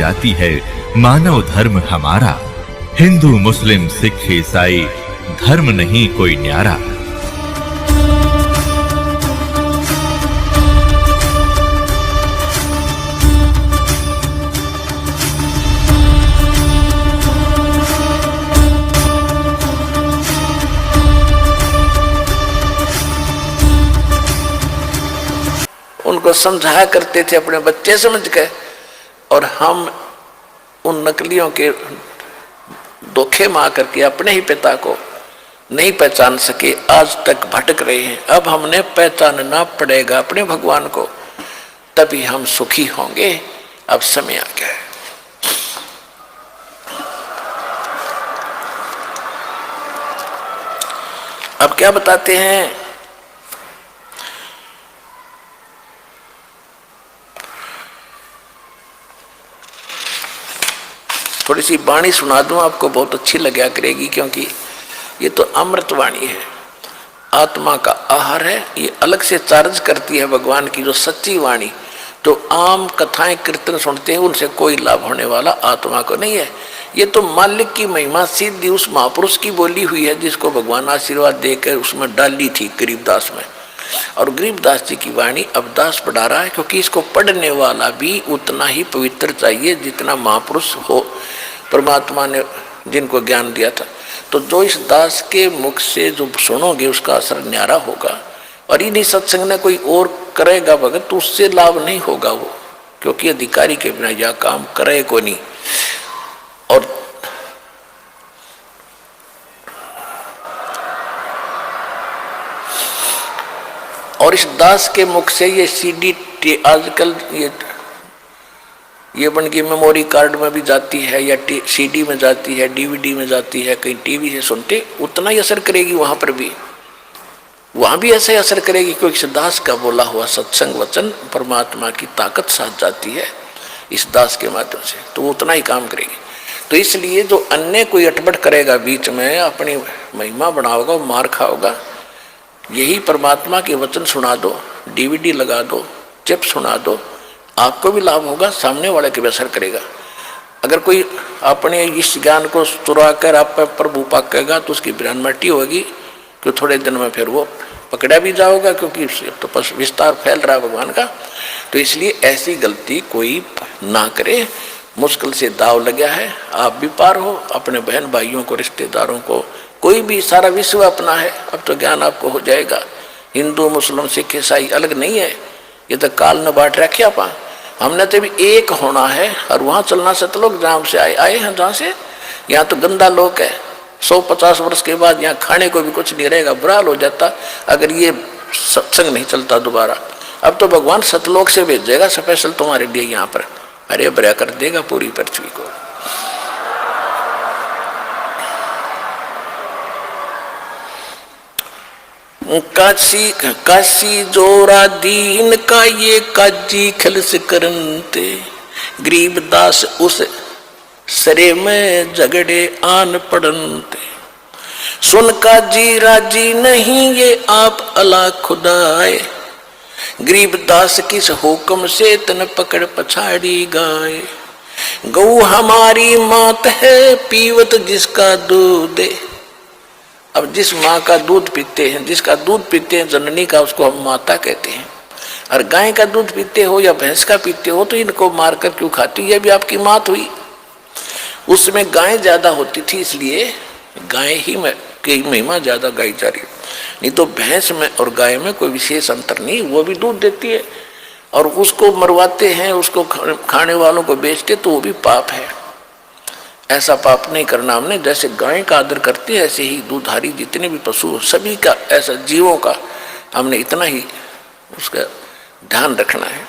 जाति है मानव धर्म हमारा। हिंदू मुस्लिम सिख ईसाई धर्म नहीं कोई न्यारा। उनको समझाया करते थे अपने बच्चे समझ के, और हम उन नकलियों के धोखे में आकर के अपने ही पिता को नहीं पहचान सके, आज तक भटक रहे हैं। अब हमने पहचानना पड़ेगा अपने भगवान को, तभी हम सुखी होंगे। अब समय आ गया है। अब क्या बताते हैं, थोड़ी सी वाणी सुना दूं आपको, बहुत अच्छी लगा करेगी, क्योंकि ये तो अमृत वाणी है, आत्मा का आहार है। ये अलग से चार्ज करती है भगवान की जो सच्ची वाणी। तो आम कथाएं कीर्तन सुनते हैं, उनसे कोई लाभ होने वाला आत्मा को नहीं है। ये तो मालिक की महिमा सीधी उस महापुरुष की बोली हुई है, जिसको भगवान आशीर्वाद देकर उसमें डाली थी गरीबदास में। और गरीबदास जी की वाणी अब दास पढ़ा रहा है, क्योंकि इसको पढ़ने वाला भी उतना ही पवित्र चाहिए जितना महापुरुष हो, परमात्मा ने जिनको ज्ञान दिया था। तो जो इस दास के मुख से जो सुनोगे उसका असर न्यारा होगा। और इन्हीं सत्संग ने कोई और करेगा भगत तो उससे लाभ नहीं होगा वो, क्योंकि अधिकारी के बिना यह काम करे को नहीं। और इस दास के मुख से ये सीडी आजकल ये बन के मेमोरी कार्ड में भी जाती है, या सीडी में जाती है, डीवीडी में जाती है, कहीं टीवी से सुनते, उतना ही असर करेगी वहां पर भी, वहां भी ऐसे असर करेगी, क्योंकि इस दास का बोला हुआ सत्संग वचन परमात्मा की ताकत साथ जाती है इस दास के माध्यम से, तो उतना ही काम करेगी। तो इसलिए जो अन्य कोई अटपट करेगा बीच में, अपनी महिमा बढ़ाओगा, मार खाओगा, यही परमात्मा के वचन सुना दो, डीवीडी लगा दो, चिप सुना दो, आपको भी लाभ होगा, सामने वाले के भी असर करेगा। अगर कोई अपने इस ज्ञान को चुरा कर आप प्रभु पाकेगा तो उसकी ब्राह्मण मट्टी होगी, कि थोड़े दिन में फिर वो पकड़ा भी जाओगा, क्योंकि तो बस विस्तार फैल रहा है भगवान का। तो इसलिए ऐसी गलती कोई ना करे, मुश्किल से दाव लगा है, आप भी पार हो, अपने बहन भाइयों को, रिश्तेदारों को, कोई भी, सारा विश्व अपना है। अब तो ज्ञान आपको हो जाएगा। हिंदू मुस्लिम सिख ईसाई अलग नहीं है, ये तो काल न बांट रखे आप। हमने तो भी एक होना है, और वहां चलना सतलोक जहाँ से आए हैं, जहाँ से यहाँ तो गंदा लोक है। 150 वर्ष के बाद यहाँ खाने को भी कुछ नहीं रहेगा, बुरा हाल हो जाता अगर ये सत्संग नहीं चलता दोबारा। अब तो भगवान सतलोक से भेजेगा स्पेशल तुम्हारे लिए, यहाँ पर हरे भरा कर देगा पूरी पृथ्वी को। काशी जोरा दीन का ये काजी खलस करनते, गरीबदास उस सरे में झगड़े आन पड़नते। सुन काजी राजी नहीं ये आप अला खुदाए, गरीबदास किस हुक्म से तन पकड़ पछाड़ी गाए। गौ हमारी मात है पीवत जिसका दूध, अब जिस माँ का दूध पीते हैं, जिसका दूध पीते हैं जननी का, उसको हम माता कहते हैं। और गाय का दूध पीते हो या भैंस का पीते हो तो इनको मारकर क्यों खाती, ये भी आपकी मात हुई। उसमें गाय ज्यादा होती थी, इसलिए गाय ही में की महिमा ज्यादा गाई जा रही, नहीं तो भैंस में और गाय में कोई विशेष अंतर नहीं, वो भी दूध देती है। और उसको मरवाते हैं, उसको खाने वालों को बेचते, तो वो भी पाप है। ऐसा पाप नहीं करना हमने। जैसे गाय का आदर करते हैं, ऐसे ही दूधारी जितने भी पशु सभी का, ऐसा जीवों का हमने इतना ही उसका ध्यान रखना है।